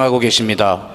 하고 계십니다.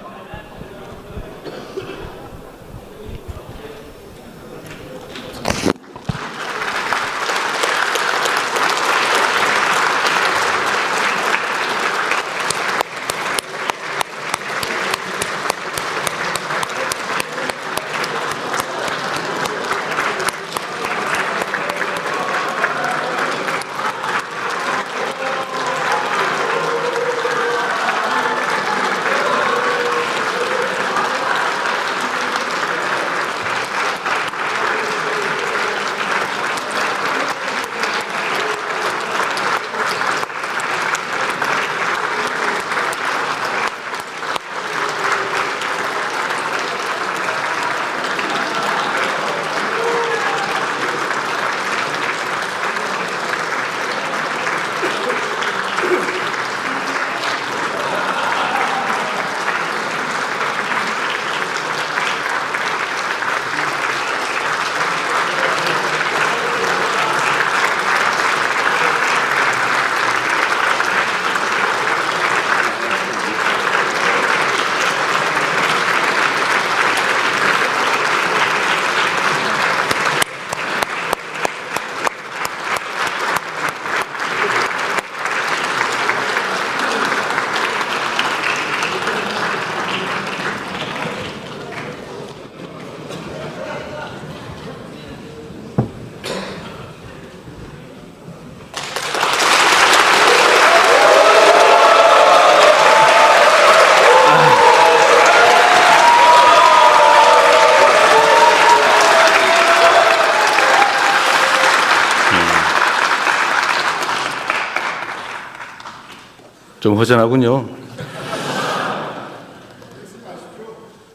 좀 허전하군요.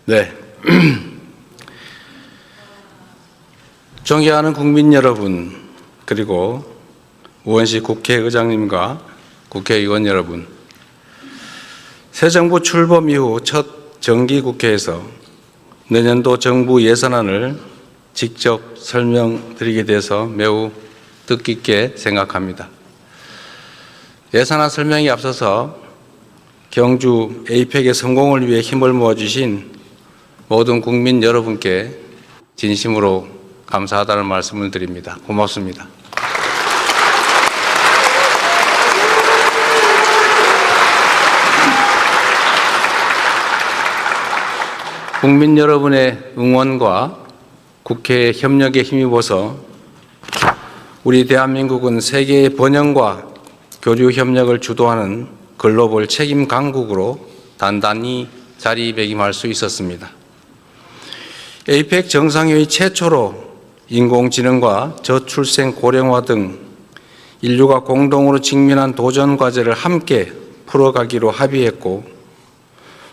네. 존경하는 국민 여러분, 그리고 우원식 국회의장님과 국회의원 여러분, 새 정부 출범 이후 첫 정기국회에서 내년도 정부 예산안을 직접 설명드리게 돼서 매우 뜻깊게 생각합니다. 예산안 설명에 앞서서 경주 에이펙의 성공을 위해 힘을 모아주신 모든 국민 여러분께 진심으로 감사하다는 말씀을 드립니다. 고맙습니다. 국민 여러분의 응원과 국회의 협력에 힘입어서 우리 대한민국은 세계의 번영과 교류 협력을 주도하는 글로벌 책임 강국으로 단단히 자리매김할 수 있었습니다. 에이펙 정상회의 최초로 인공지능과 저출생 고령화 등 인류가 공동으로 직면한 도전 과제를 함께 풀어가기로 합의했고,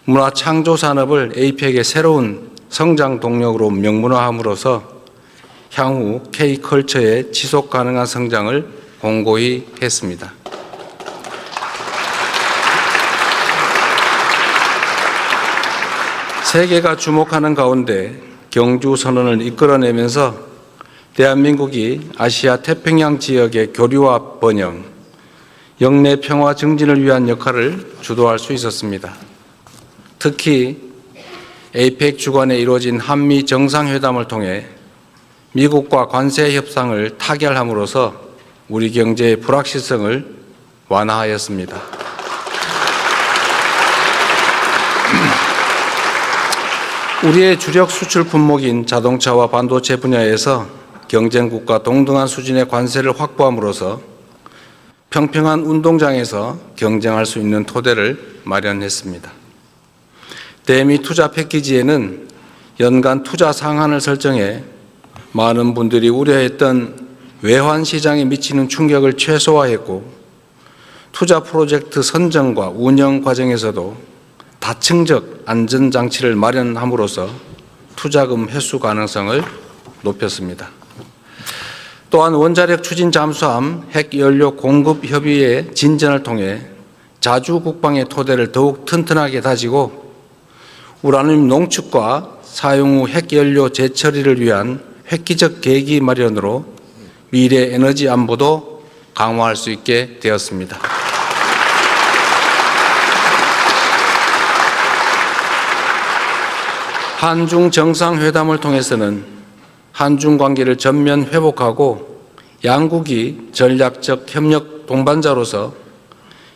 문화 창조 산업을 에이펙의 새로운 성장 동력으로 명문화함으로써 향후 K컬처의 지속 가능한 성장을 공고히 했습니다. 세계가 주목하는 가운데 경주 선언을 이끌어내면서 대한민국이 아시아 태평양 지역의 교류와 번영, 영내 평화 증진을 위한 역할을 주도할 수 있었습니다. 특히 에이펙 주관에 이루어진 한미 정상회담을 통해 미국과 관세 협상을 타결함으로써 우리 경제의 불확실성을 완화하였습니다. 우리의 주력 수출 품목인 자동차와 반도체 분야에서 경쟁국과 동등한 수준의 관세를 확보함으로써 평평한 운동장에서 경쟁할 수 있는 토대를 마련했습니다. 대미 투자 패키지에는 연간 투자 상한을 설정해 많은 분들이 우려했던 외환 시장에 미치는 충격을 최소화했고, 투자 프로젝트 선정과 운영 과정에서도 다층적 안전장치를 마련함으로써 투자금 회수 가능성을 높였습니다. 또한 원자력 추진 잠수함 핵연료 공급 협의의 진전을 통해 자주 국방의 토대를 더욱 튼튼하게 다지고, 우라늄 농축과 사용 후 핵연료 재처리를 위한 획기적 계기 마련으로 미래 에너지 안보도 강화할 수 있게 되었습니다. 한중 정상회담을 통해서는 한중 관계를 전면 회복하고 양국이 전략적 협력 동반자로서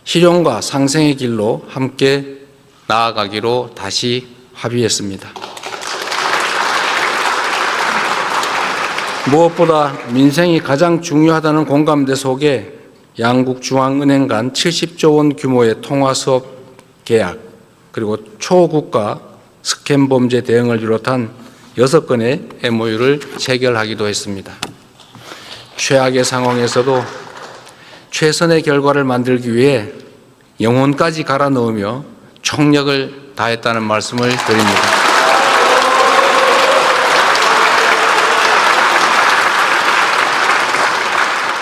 실용과 상생의 길로 함께 나아가기로 다시 합의했습니다. 무엇보다 민생이 가장 중요하다는 공감대 속에 양국 중앙은행 간 70조 원 규모의 통화수업 계약, 그리고 초국가 스캠 범죄 대응을 비롯한 6건의 MOU를 체결하기도 했습니다. 최악의 상황에서도 최선의 결과를 만들기 위해 영혼까지 갈아 넣으며 총력을 다했다는 말씀을 드립니다.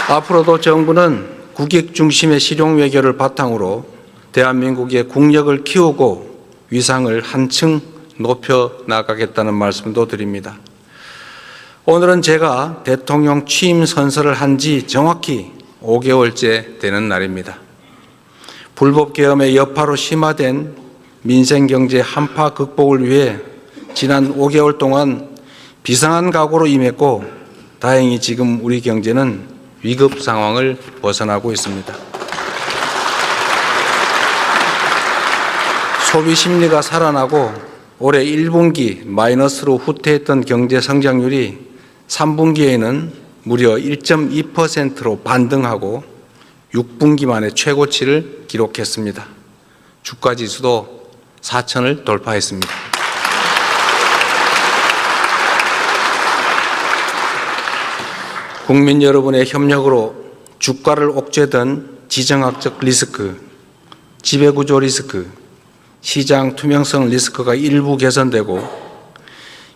앞으로도 정부는 국익 중심의 실용 외교를 바탕으로 대한민국의 국력을 키우고 위상을 한층 높여 나가겠다는 말씀도 드립니다. 오늘은 제가 대통령 취임 선서를 한 지 정확히 5개월째 되는 날입니다. 불법 계엄의 여파로 심화된 민생경제 한파 극복을 위해 지난 5개월 동안 비상한 각오로 임했고 다행히 지금 우리 경제는 위급 상황을 벗어나고 있습니다. 소비 심리가 살아나고 올해 1분기 마이너스로 후퇴했던 경제 성장률이 3분기에는 무려 1.2%로 반등하고 6분기 만에 최고치를 기록했습니다. 주가 지수도 4,000을 돌파했습니다. 국민 여러분의 협력으로 주가를 옥죄던 지정학적 리스크, 지배구조 리스크, 시장 투명성 리스크가 일부 개선되고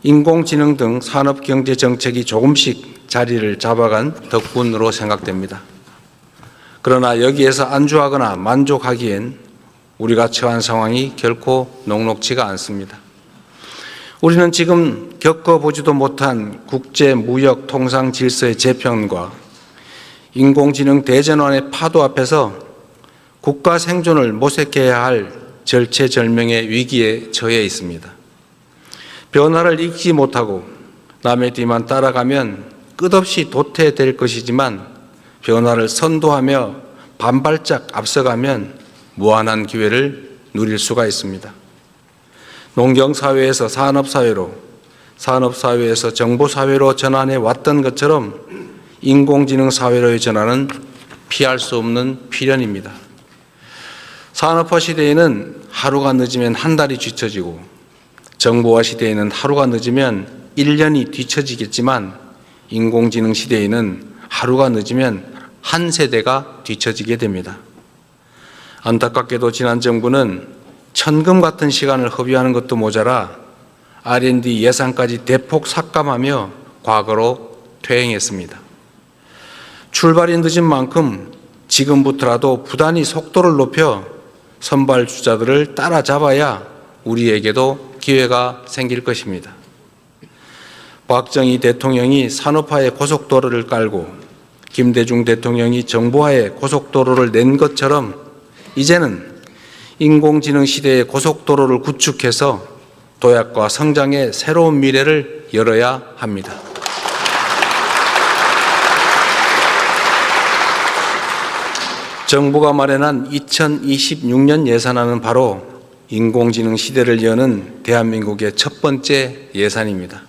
인공지능 등 산업경제 정책이 조금씩 자리를 잡아간 덕분으로 생각됩니다. 그러나 여기에서 안주하거나 만족하기엔 우리가 처한 상황이 결코 녹록지가 않습니다. 우리는 지금 겪어보지도 못한 국제 무역 통상 질서의 재편과 인공지능 대전환의 파도 앞에서 국가 생존을 모색해야 할 절체절명의 위기에 처해 있습니다. 변화를 읽지 못하고 남의 뒤만 따라가면 끝없이 도태될 것이지만 변화를 선도하며 반발짝 앞서가면 무한한 기회를 누릴 수가 있습니다. 농경사회에서 산업사회로, 산업사회에서 정보사회로 전환해 왔던 것처럼 인공지능 사회로의 전환은 피할 수 없는 필연입니다. 산업화 시대에는 하루가 늦으면 한 달이 뒤처지고 정보화 시대에는 하루가 늦으면 1년이 뒤처지겠지만 인공지능 시대에는 하루가 늦으면 한 세대가 뒤처지게 됩니다. 안타깝게도 지난 정부는 천금 같은 시간을 허비하는 것도 모자라 R&D 예산까지 대폭 삭감하며 과거로 퇴행했습니다. 출발이 늦은 만큼 지금부터라도 부단히 속도를 높여 선발주자들을 따라잡아야 우리에게도 기회가 생길 것입니다. 박정희 대통령이 산업화의 고속도로를 깔고 김대중 대통령이 정보화의 고속도로를 낸 것처럼 이제는 인공지능 시대의 고속도로를 구축해서 도약과 성장의 새로운 미래를 열어야 합니다. 정부가 마련한 2026년 예산안은 바로 인공지능 시대를 여는 대한민국의 첫 번째 예산입니다.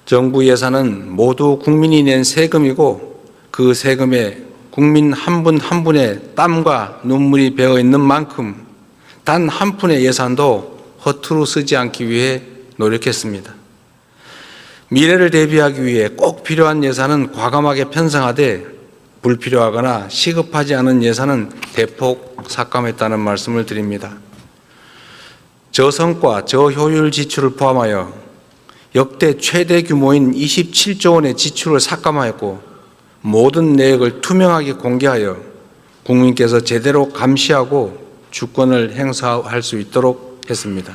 정부 예산은 모두 국민이 낸 세금이고 그 세금에 국민 한 분 한 분의 땀과 눈물이 배어 있는 만큼 단 한 푼의 예산도 허투루 쓰지 않기 위해 노력했습니다. 미래를 대비하기 위해 꼭 필요한 예산은 과감하게 편성하되 불필요하거나 시급하지 않은 예산은 대폭 삭감했다는 말씀을 드립니다. 저성과 저효율 지출을 포함하여 역대 최대 규모인 27조 원의 지출을 삭감하였고 모든 내역을 투명하게 공개하여 국민께서 제대로 감시하고 주권을 행사할 수 있도록 했습니다.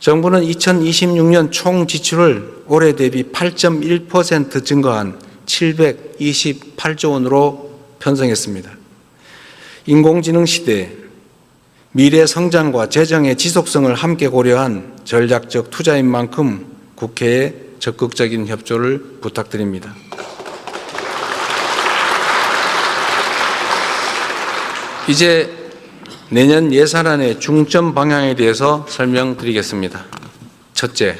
정부는 2026년 총 지출을 올해 대비 8.1% 증가한 728조 원으로 편성했습니다. 인공지능 시대, 미래 성장과 재정의 지속성을 함께 고려한 전략적 투자인 만큼 국회에 적극적인 협조를 부탁드립니다. 이제 내년 예산안의 중점 방향에 대해서 설명드리겠습니다. 첫째,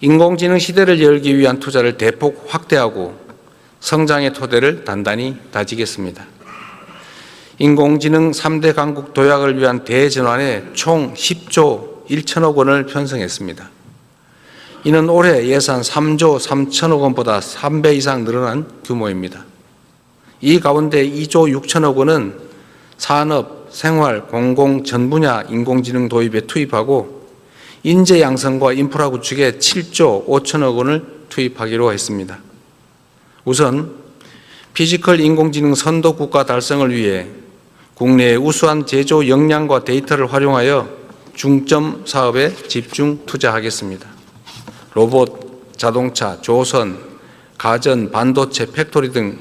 인공지능 시대를 열기 위한 투자를 대폭 확대하고 성장의 토대를 단단히 다지겠습니다. 인공지능 3대 강국 도약을 위한 대전환에 총 10조 1천억 원을 편성했습니다. 이는 올해 예산 3조 3천억 원보다 3배 이상 늘어난 규모입니다. 이 가운데 2조 6천억 원은 산업, 생활, 공공 전 분야 인공지능 도입에 투입하고 인재 양성과 인프라 구축에 7조 5천억 원을 투입하기로 했습니다. 우선 피지컬 인공지능 선도 국가 달성을 위해 국내의 우수한 제조 역량과 데이터를 활용하여 중점 사업에 집중 투자하겠습니다. 로봇, 자동차, 조선, 가전, 반도체, 팩토리 등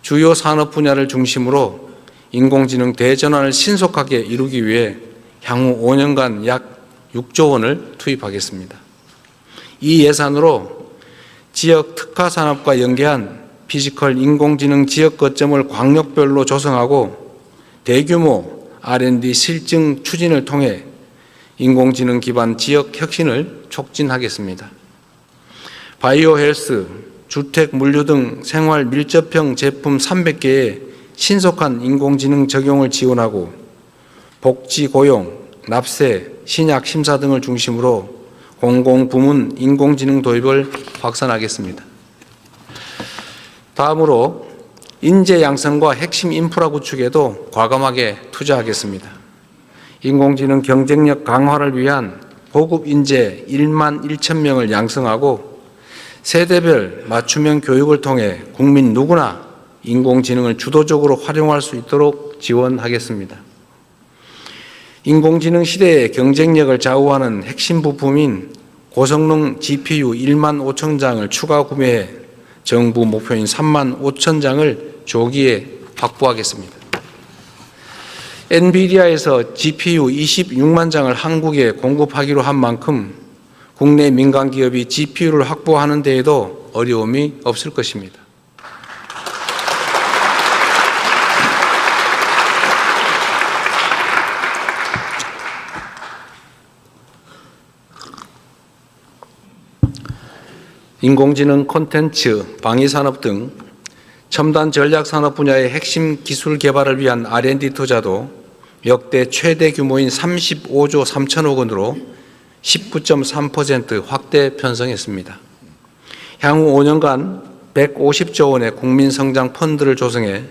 주요 산업 분야를 중심으로 인공지능 대전환을 신속하게 이루기 위해 향후 5년간 약 6조 원을 투입하겠습니다. 이 예산으로 지역 특화 산업과 연계한 피지컬 인공지능 지역 거점을 광역별로 조성하고 대규모 R&D 실증 추진을 통해 인공지능 기반 지역 혁신을 촉진하겠습니다. 바이오 헬스, 주택, 물류 등 생활 밀접형 제품 300개의 신속한 인공지능 적용을 지원하고 복지, 고용, 납세, 신약 심사 등을 중심으로 공공부문 인공지능 도입을 확산하겠습니다. 다음으로 인재 양성과 핵심 인프라 구축에도 과감하게 투자하겠습니다. 인공지능 경쟁력 강화를 위한 고급 인재 1만 1천 명을 양성하고 세대별 맞춤형 교육을 통해 국민 누구나 인공지능을 주도적으로 활용할 수 있도록 지원하겠습니다. 인공지능 시대의 경쟁력을 좌우하는 핵심 부품인 고성능 GPU 1만 5천 장을 추가 구매해 정부 목표인 3만 5천 장을 조기에 확보하겠습니다. 엔비디아에서 GPU 26만 장을 한국에 공급하기로 한 만큼 국내 민간 기업이 GPU를 확보하는 데에도 어려움이 없을 것입니다. 인공지능 콘텐츠, 방위산업 등 첨단 전략산업 분야의 핵심 기술 개발을 위한 R&D 투자도 역대 최대 규모인 35조 3천억 원으로 19.3% 확대 편성했습니다. 향후 5년간 150조 원의 국민성장 펀드를 조성해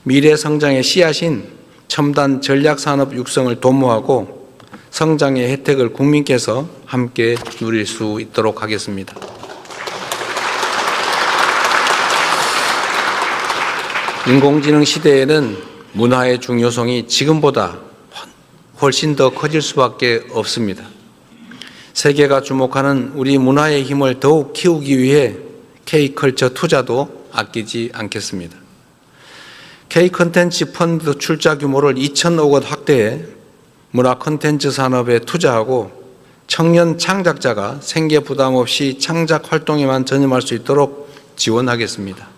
미래 성장의 씨앗인 첨단 전략산업 육성을 도모하고 성장의 혜택을 국민께서 함께 누릴 수 있도록 하겠습니다. 인공지능 시대에는 문화의 중요성이 지금보다 훨씬 더 커질 수밖에 없습니다. 세계가 주목하는 우리 문화의 힘을 더욱 키우기 위해 K컬처 투자도 아끼지 않겠습니다. K콘텐츠 펀드 출자 규모를 2천억 원 확대해 문화 콘텐츠 산업에 투자하고 청년 창작자가 생계 부담 없이 창작 활동에만 전념할 수 있도록 지원하겠습니다.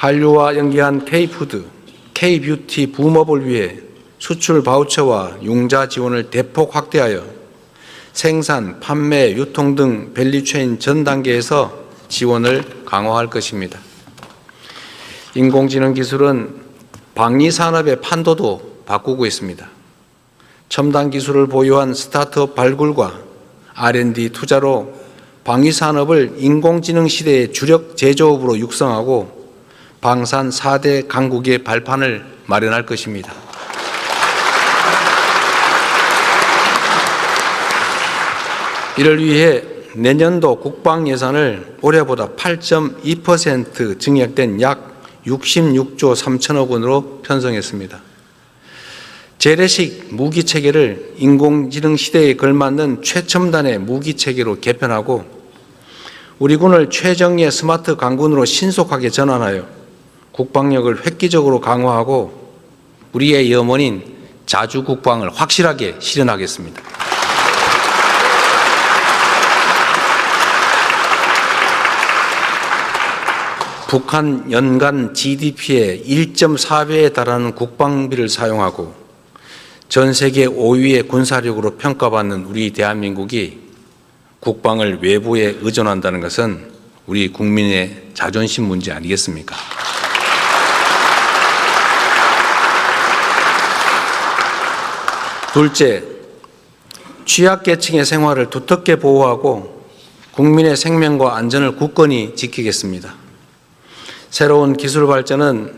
한류와 연계한 K푸드, K뷰티 붐업을 위해 수출 바우처와 융자 지원을 대폭 확대하여 생산, 판매, 유통 등 밸류체인 전 단계에서 지원을 강화할 것입니다. 인공지능 기술은 방위산업의 판도도 바꾸고 있습니다. 첨단 기술을 보유한 스타트업 발굴과 R&D 투자로 방위산업을 인공지능 시대의 주력 제조업으로 육성하고 방산 4대 강국의 발판을 마련할 것입니다. 이를 위해 내년도 국방 예산을 올해보다 8.2% 증액된 약 66조 3천억 원으로 편성했습니다. 재래식 무기 체계를 인공지능 시대에 걸맞는 최첨단의 무기 체계로 개편하고 우리 군을 최정예 스마트 강군으로 신속하게 전환하여 국방력을 획기적으로 강화하고 우리의 염원인 자주국방을 확실하게 실현하겠습니다. 북한 연간 GDP의 1.4배에 달하는 국방비를 사용하고 전 세계 5위의 군사력으로 평가받는 우리 대한민국이 국방을 외부에 의존한다는 것은 우리 국민의 자존심 문제 아니겠습니까? 둘째, 취약계층의 생활을 두텁게 보호하고 국민의 생명과 안전을 굳건히 지키겠습니다. 새로운 기술 발전은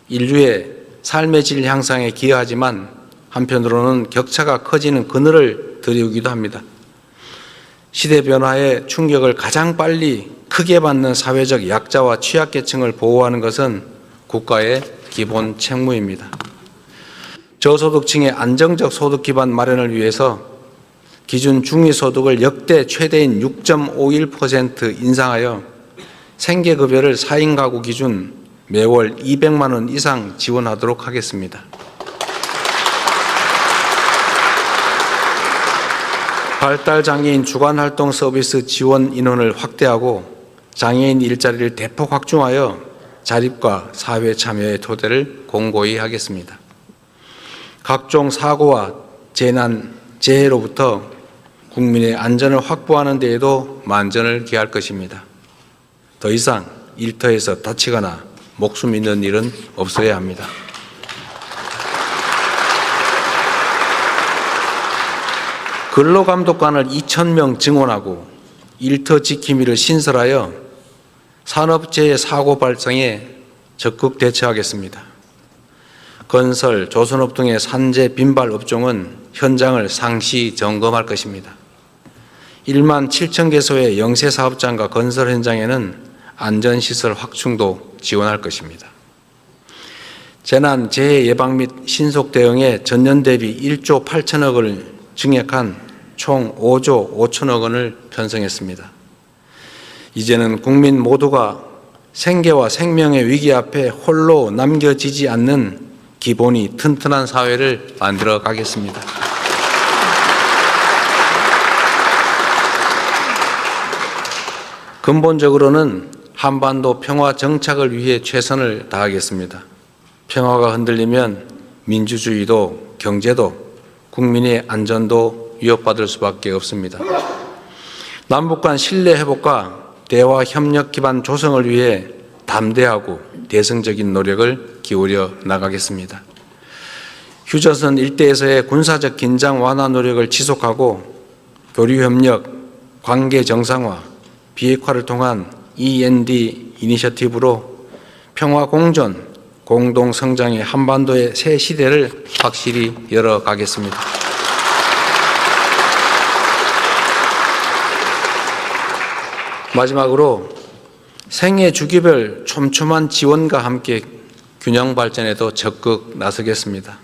인류의 삶의 질 향상에 기여하지만 한편으로는 격차가 커지는 그늘을 드리우기도 합니다. 시대 변화의 충격을 가장 빨리 크게 받는 사회적 약자와 취약계층을 보호하는 것은 국가의 기본 책무입니다. 저소득층의 안정적 소득 기반 마련을 위해서 기준 중위소득을 역대 최대인 6.51% 인상하여 생계급여를 4인 가구 기준 매월 200만 원 이상 지원하도록 하겠습니다. 발달장애인 주간활동 서비스 지원 인원을 확대하고 장애인 일자리를 대폭 확충하여 자립과 사회 참여의 토대를 공고히 하겠습니다. 각종 사고와 재난, 재해로부터 국민의 안전을 확보하는 데에도 만전을 기할 것입니다. 더 이상 일터에서 다치거나 목숨 잃는 일은 없어야 합니다. 근로감독관을 2,000명 증원하고 일터 지킴이를 신설하여 산업재해 사고 발생에 적극 대처하겠습니다. 건설, 조선업 등의 산재 빈발 업종은 현장을 상시 점검할 것입니다. 1만 7천 개소의 영세 사업장과 건설 현장에는 안전시설 확충도 지원할 것입니다. 재난, 재해 예방 및 신속 대응에 전년 대비 1조 8천억 원을 증액한 총 5조 5천억 원을 편성했습니다. 이제는 국민 모두가 생계와 생명의 위기 앞에 홀로 남겨지지 않는 기본이 튼튼한 사회를 만들어 가겠습니다. 근본적으로는 한반도 평화 정착을 위해 최선을 다하겠습니다. 평화가 흔들리면 민주주의도 경제도 국민의 안전도 위협받을 수밖에 없습니다. 남북 간 신뢰 회복과 대화 협력 기반 조성을 위해 담대하고 대승적인 노력을 기울여 나가겠습니다. 휴전선 일대에서의 군사적 긴장 완화 노력을 지속하고 교류 협력, 관계 정상화, 비핵화를 통한 END 이니셔티브로 평화 공존, 공동 성장의 한반도의 새 시대를 확실히 열어가겠습니다. 마지막으로 생애 주기별 촘촘한 지원과 함께 균형 발전에도 적극 나서겠습니다.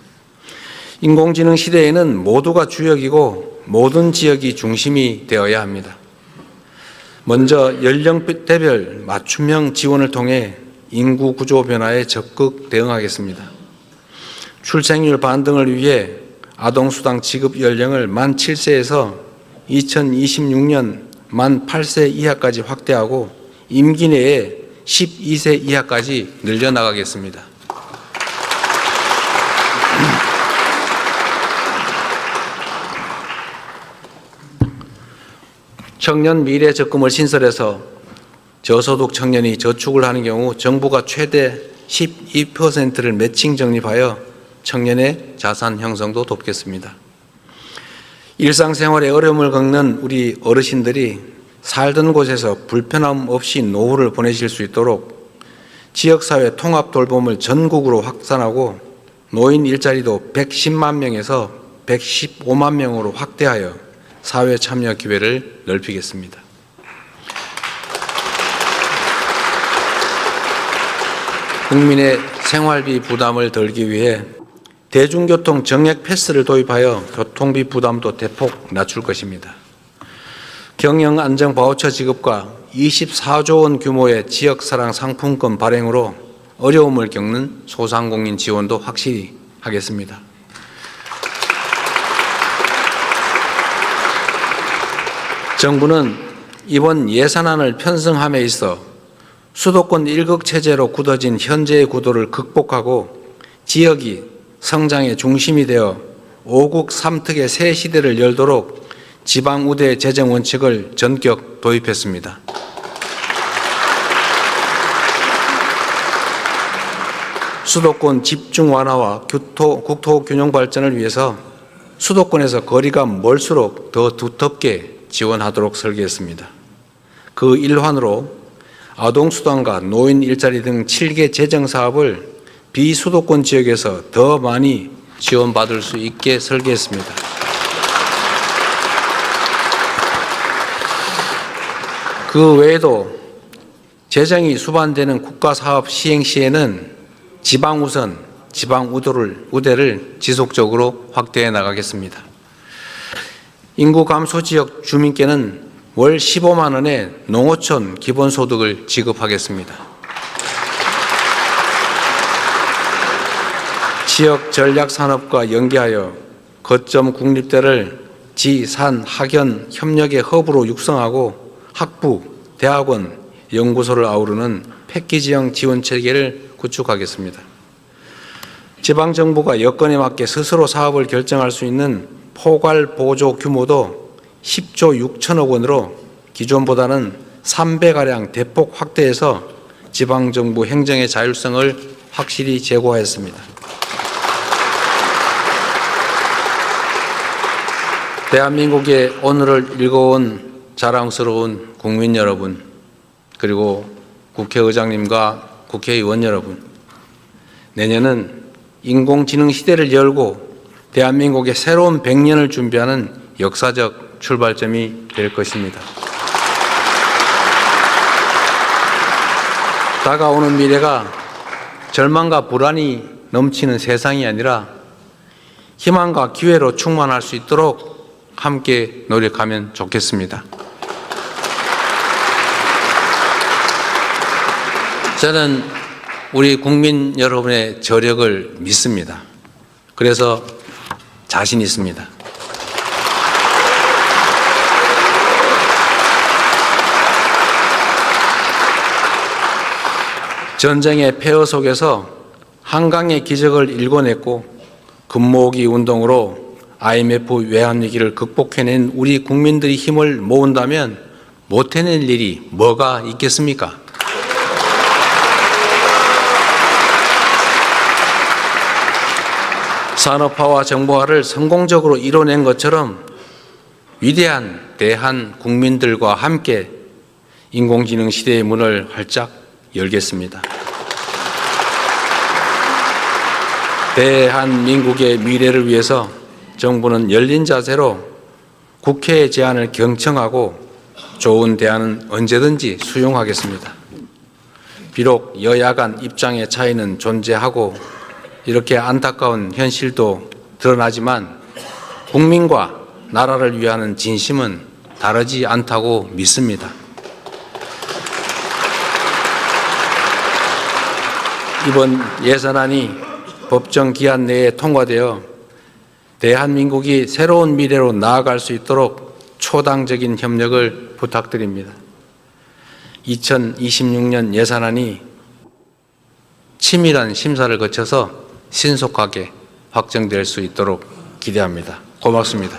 인공지능 시대에는 모두가 주역이고 모든 지역이 중심이 되어야 합니다. 먼저 연령대별 맞춤형 지원을 통해 인구 구조 변화에 적극 대응하겠습니다. 출생률 반등을 위해 아동수당 지급 연령을 만 7세에서 2026년 만 8세 이하까지 확대하고 임기 내에 12세 이하까지 늘려나가겠습니다. 청년 미래 적금을 신설해서 저소득 청년이 저축을 하는 경우 정부가 최대 12%를 매칭 적립하여 청년의 자산 형성도 돕겠습니다. 일상생활에 어려움을 겪는 우리 어르신들이 살던 곳에서 불편함 없이 노후를 보내실 수 있도록 지역사회 통합 돌봄을 전국으로 확산하고 노인 일자리도 110만 명에서 115만 명으로 확대하여 사회 참여 기회를 넓히겠습니다. 국민의 생활비 부담을 덜기 위해 대중교통 정액 패스를 도입하여 교통비 부담도 대폭 낮출 것입니다. 경영 안정 바우처 지급과 24조 원 규모의 지역사랑 상품권 발행으로 어려움을 겪는 소상공인 지원도 확실히 하겠습니다. 정부는 이번 예산안을 편성함에 있어 수도권 1극 체제로 굳어진 현재의 구도를 극복하고 지역이 성장의 중심이 되어 5국 3특의 새 시대를 열도록 지방우대 재정 원칙을 전격 도입했습니다. 수도권 집중 완화와 국토 균형 발전을 위해서 수도권에서 거리가 멀수록 더 두텁게 지원하도록 설계했습니다. 그 일환으로 아동수당과 노인 일자리 등 7개 재정 사업을 비수도권 지역에서 더 많이 지원받을 수 있게 설계했습니다. 그 외에도 재정이 수반되는 국가사업 시행 시에는 지방우선, 지방우대를 지속적으로 확대해 나가겠습니다. 인구 감소 지역 주민께는 월 15만 원의 농어촌 기본소득을 지급하겠습니다. 지역 전략산업과 연계하여 거점 국립대를 지, 산, 학연 협력의 허브로 육성하고 학부, 대학원, 연구소를 아우르는 패키지형 지원체계를 구축하겠습니다. 지방정부가 여건에 맞게 스스로 사업을 결정할 수 있는 포괄 보조 규모도 10조 6천억 원으로 기존보다는 3배가량 대폭 확대해서 지방정부 행정의 자율성을 확실히 제고하였습니다. 대한민국의 오늘을 읽어온 자랑스러운 국민 여러분, 그리고 국회의장님과 국회의원 여러분, 내년은 인공지능 시대를 열고 대한민국의 새로운 100년을 준비하는 역사적 출발점이 될 것입니다. 다가오는 미래가 절망과 불안이 넘치는 세상이 아니라 희망과 기회로 충만할 수 있도록 함께 노력하면 좋겠습니다. 저는 우리 국민 여러분의 저력을 믿습니다. 그래서 자신 있습니다. 전쟁의 폐허 속에서 한강의 기적을 일궈냈고 금모으기 운동으로 IMF 외환위기를 극복해낸 우리 국민들이 힘을 모은다면 못해낼 일이 뭐가 있겠습니까? 산업화와 정보화를 성공적으로 이뤄낸 것처럼 위대한 대한 국민들과 함께 인공지능 시대의 문을 활짝 열겠습니다. 대한민국의 미래를 위해서 정부는 열린 자세로 국회의 제안을 경청하고 좋은 대안은 언제든지 수용하겠습니다. 비록 여야 간 입장의 차이는 존재하고 이렇게 안타까운 현실도 드러나지만 국민과 나라를 위하는 진심은 다르지 않다고 믿습니다. 이번 예산안이 법정 기한 내에 통과되어 대한민국이 새로운 미래로 나아갈 수 있도록 초당적인 협력을 부탁드립니다. 2026년 예산안이 치밀한 심사를 거쳐서 신속하게 확정될 수 있도록 기대합니다. 고맙습니다.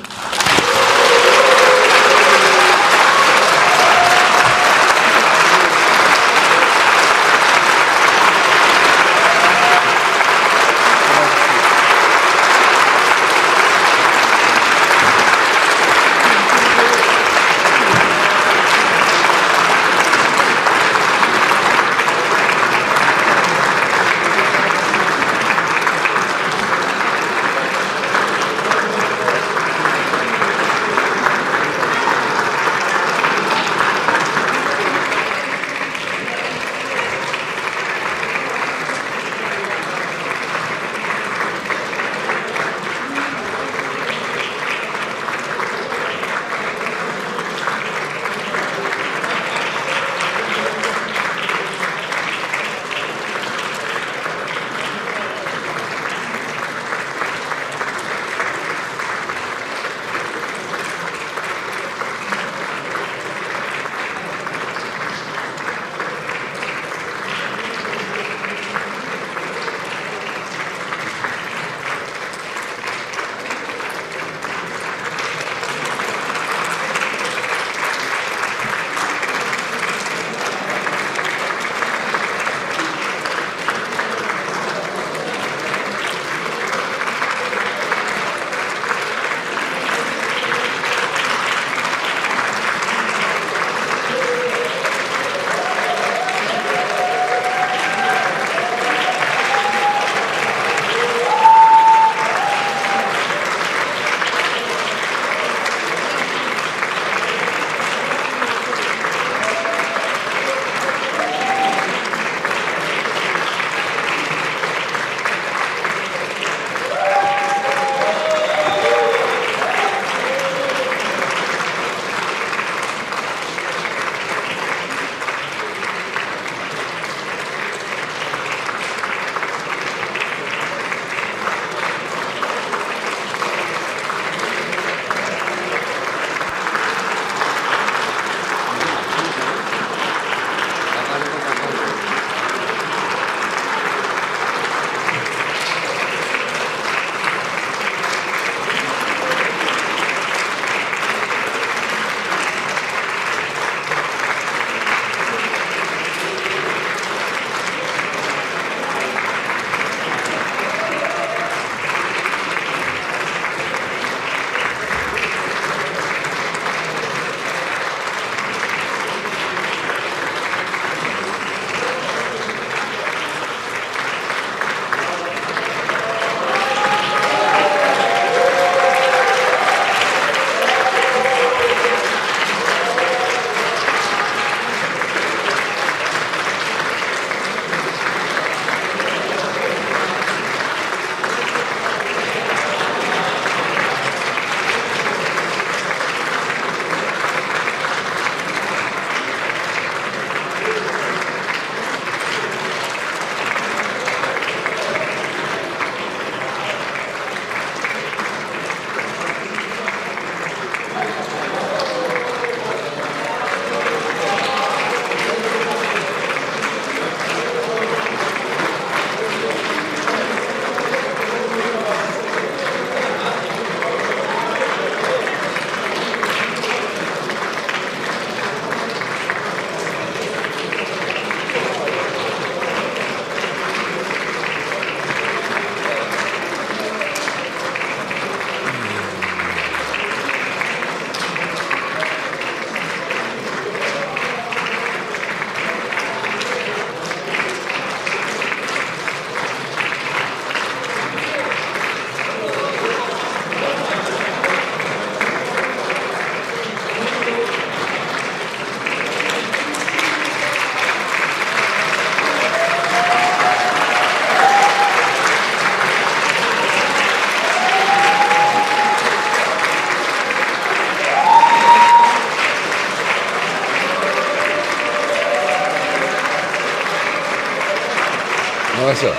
마셔.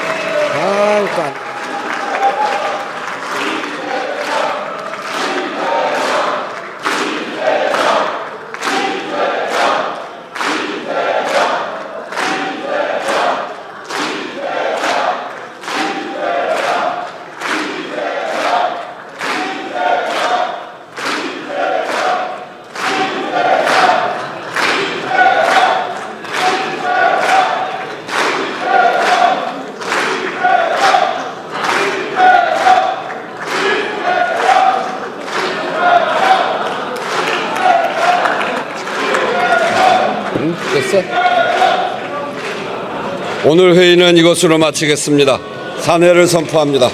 아이고. 됐어? 오늘 회의는 이것으로 마치겠습니다. 산회를 선포합니다.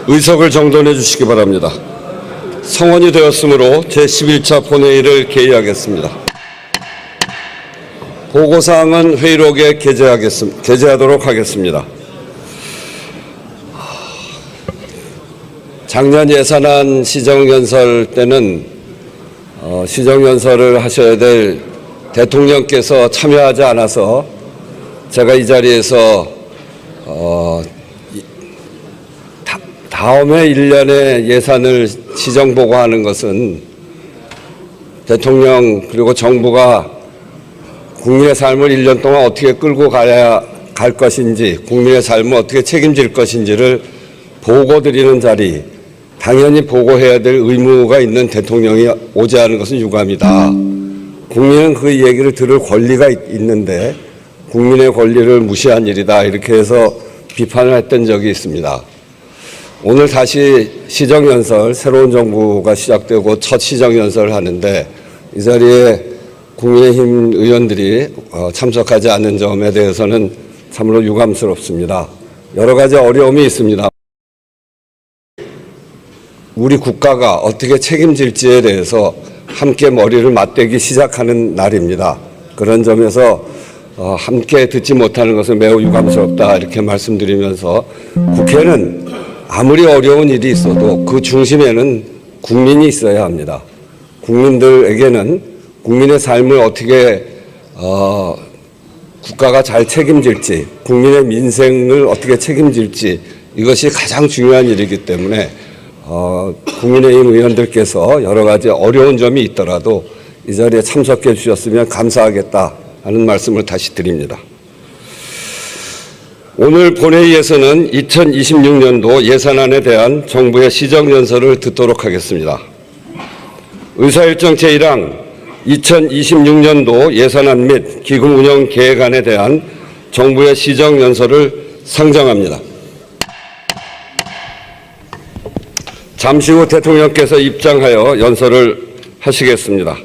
의석을 정돈해 주시기 바랍니다. 성원이 되었으므로 제11차 본회의를 개의하겠습니다. 보고사항은 회의록에 게재하도록 하겠습니다. 작년 예산안 시정연설 때는 시정연설을 하셔야 될 대통령께서 참여하지 않아서 제가 이 자리에서 다음해 1년의 예산을 시정보고하는 것은 대통령 그리고 정부가 국민의 삶을 1년 동안 어떻게 끌고 갈 것인지, 국민의 삶을 어떻게 책임질 것인지를 보고드리는 자리, 당연히 보고해야 될 의무가 있는 대통령이 오지 않은 것은 유감이다. 국민은 그 얘기를 들을 권리가 있는데 국민의 권리를 무시한 일이다. 이렇게 해서 비판을 했던 적이 있습니다. 오늘 다시 시정연설, 새로운 정부가 시작되고 첫 시정연설을 하는데 이 자리에 국민의힘 의원들이 참석하지 않는 점에 대해서는 참으로 유감스럽습니다. 여러 가지 어려움이 있습니다. 우리 국가가 어떻게 책임질지에 대해서 함께 머리를 맞대기 시작하는 날입니다. 그런 점에서 함께 듣지 못하는 것은 매우 유감스럽다 이렇게 말씀드리면서 국회는 아무리 어려운 일이 있어도 그 중심에는 국민이 있어야 합니다. 국민들에게는 국민의 삶을 어떻게 국가가 잘 책임질지, 국민의 민생을 어떻게 책임질지 이것이 가장 중요한 일이기 때문에 국민의힘 의원들께서 여러 가지 어려운 점이 있더라도 이 자리에 참석해 주셨으면 감사하겠다 하는 말씀을 다시 드립니다. 오늘 본회의에서는 2026년도 예산안에 대한 정부의 시정연설을 듣도록 하겠습니다. 의사일정 제1항 2026년도 예산안 및 기금 운영 계획안에 대한 정부의 시정연설을 상정합니다. 잠시 후 대통령께서 입장하여 연설을 하시겠습니다.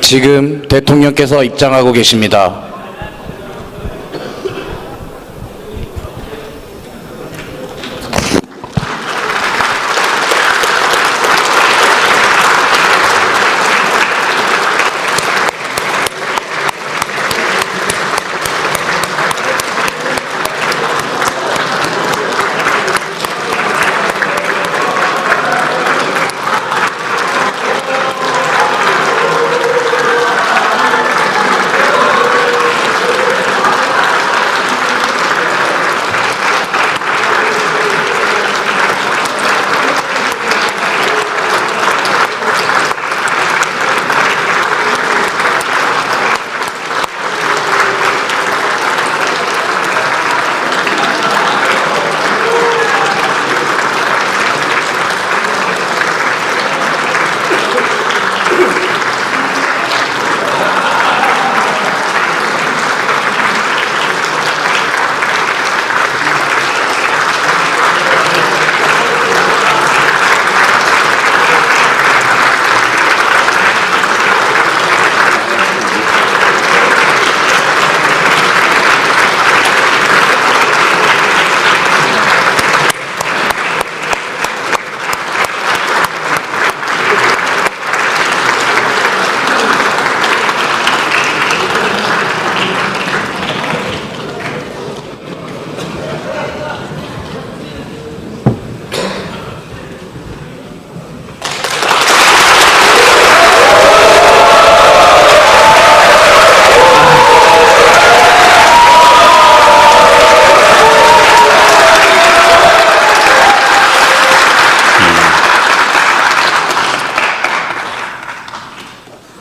지금 대통령께서 입장하고 계십니다.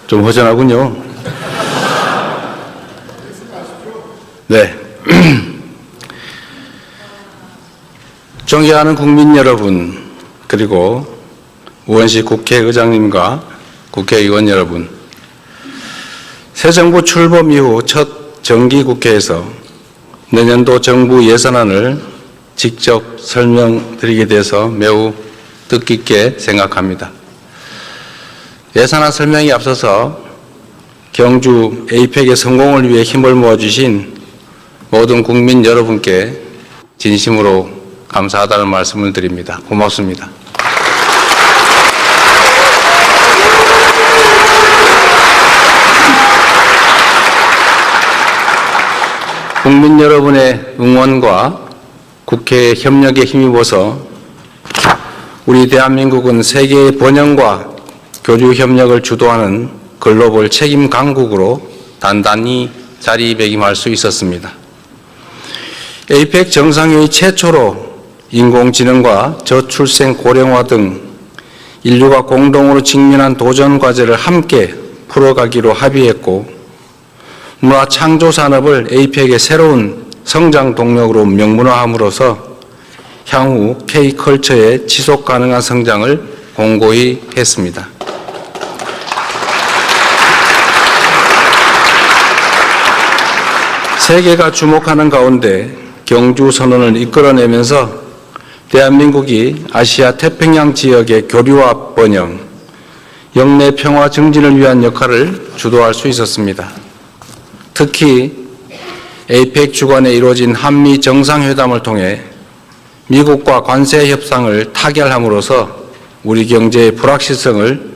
좀 허전하군요. 네. 존경하는 국민 여러분, 그리고 우원식 국회의장님과 국회의원 여러분, 새 정부 출범 이후 첫 정기국회에서 내년도 정부 예산안을 직접 설명드리게 돼서 매우 뜻깊게 생각합니다. 예산안 설명에 앞서서 경주 에이펙의 성공을 위해 힘을 모아주신 모든 국민 여러분께 진심으로 감사하다는 말씀을 드립니다. 고맙습니다. 국민 여러분의 응원과 국회의 협력에 힘입어서 우리 대한민국은 세계의 번영과 교류 협력을 주도하는 글로벌 책임 강국으로 단단히 자리매김할 수 있었습니다. 에이펙 정상회의 최초로 인공지능과 저출생 고령화 등 인류가 공동으로 직면한 도전 과제를 함께 풀어가기로 합의했고, 문화 창조 산업을 에이펙의 새로운 성장 동력으로 명문화함으로써 향후 K컬처의 지속 가능한 성장을 공고히 했습니다. 세계가 주목하는 가운데 경주 선언을 이끌어내면서 대한민국이 아시아 태평양 지역의 교류와 번영, 영내 평화 증진을 위한 역할을 주도할 수 있었습니다. 특히 에이펙 주관에 이루어진 한미 정상회담을 통해 미국과 관세 협상을 타결함으로써 우리 경제의 불확실성을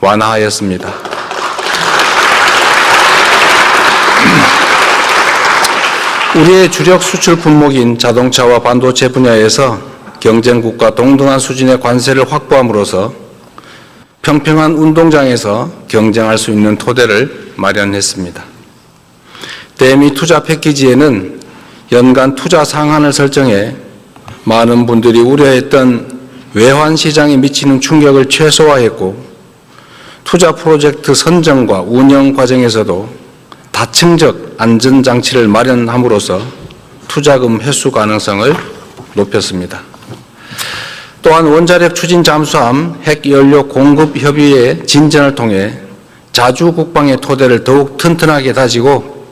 완화하였습니다. 우리의 주력 수출 품목인 자동차와 반도체 분야에서 경쟁국과 동등한 수준의 관세를 확보함으로써 평평한 운동장에서 경쟁할 수 있는 토대를 마련했습니다. 대미 투자 패키지에는 연간 투자 상한을 설정해 많은 분들이 우려했던 외환 시장에 미치는 충격을 최소화했고, 투자 프로젝트 선정과 운영 과정에서도 다층적 안전장치를 마련함으로써 투자금 회수 가능성을 높였습니다. 또한 원자력 추진 잠수함 핵연료 공급 협의의 진전을 통해 자주 국방의 토대를 더욱 튼튼하게 다지고,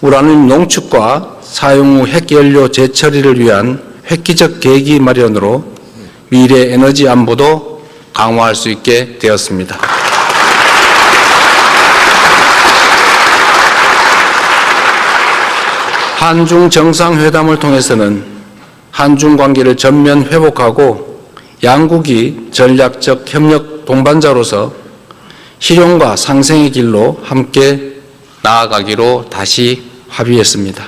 우라늄 농축과 사용 후 핵연료 재처리를 위한 획기적 계기 마련으로 미래 에너지 안보도 강화할 수 있게 되었습니다. 한중 정상회담을 통해서는 한중 관계를 전면 회복하고 양국이 전략적 협력 동반자로서 실용과 상생의 길로 함께 나아가기로 다시 합의했습니다.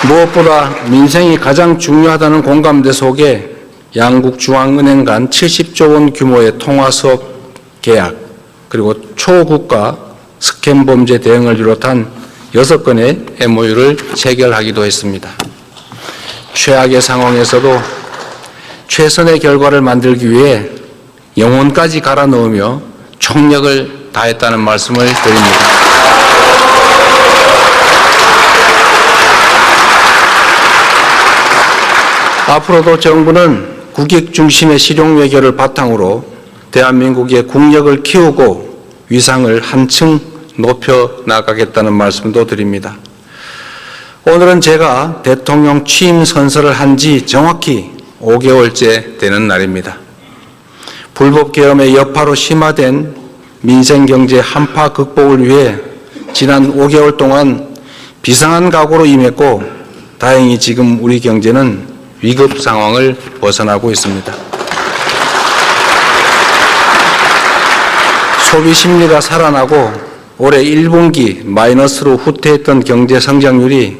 무엇보다 민생이 가장 중요하다는 공감대 속에 양국 중앙은행 간 70조 원 규모의 통화수업 계약, 그리고 초국가 스캠 범죄 대응을 비롯한 6건의 MOU를 체결하기도 했습니다. 최악의 상황에서도 최선의 결과를 만들기 위해 영혼까지 갈아 넣으며 총력을 다했다는 말씀을 드립니다. 앞으로도 정부는 국익 중심의 실용 외교를 바탕으로 대한민국의 국력을 키우고 위상을 한층 높여 나가겠다는 말씀도 드립니다. 오늘은 제가 대통령 취임 선서를 한 지 정확히 5개월째 되는 날입니다. 불법 계엄의 여파로 심화된 민생경제 한파 극복을 위해 지난 5개월 동안 비상한 각오로 임했고 다행히 지금 우리 경제는 위급 상황을 벗어나고 있습니다. 소비 심리가 살아나고 올해 1분기 마이너스로 후퇴했던 경제 성장률이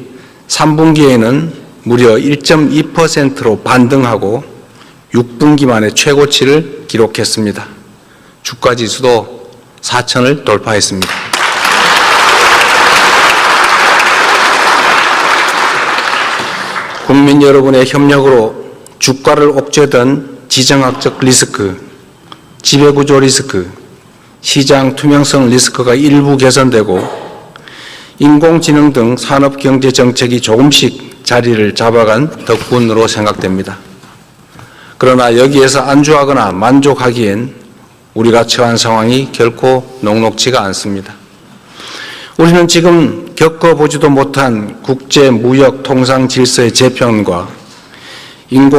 3분기에는 무려 1.2%로 반등하고 6분기 만에 최고치를 기록했습니다. 주가지수도 4,000을 돌파했습니다. 국민 여러분의 협력으로 주가를 옥죄던 지정학적 리스크, 지배구조 리스크, 시장 투명성 리스크가 일부 개선되고 인공지능 등 산업경제 정책이 조금씩 자리를 잡아간 덕분으로 생각됩니다. 그러나 여기에서 안주하거나 만족하기엔 우리가 처한 상황이 결코 녹록지가 않습니다. 우리는 지금 겪어보지도 못한 국제 무역 통상 질서의 재편과 인공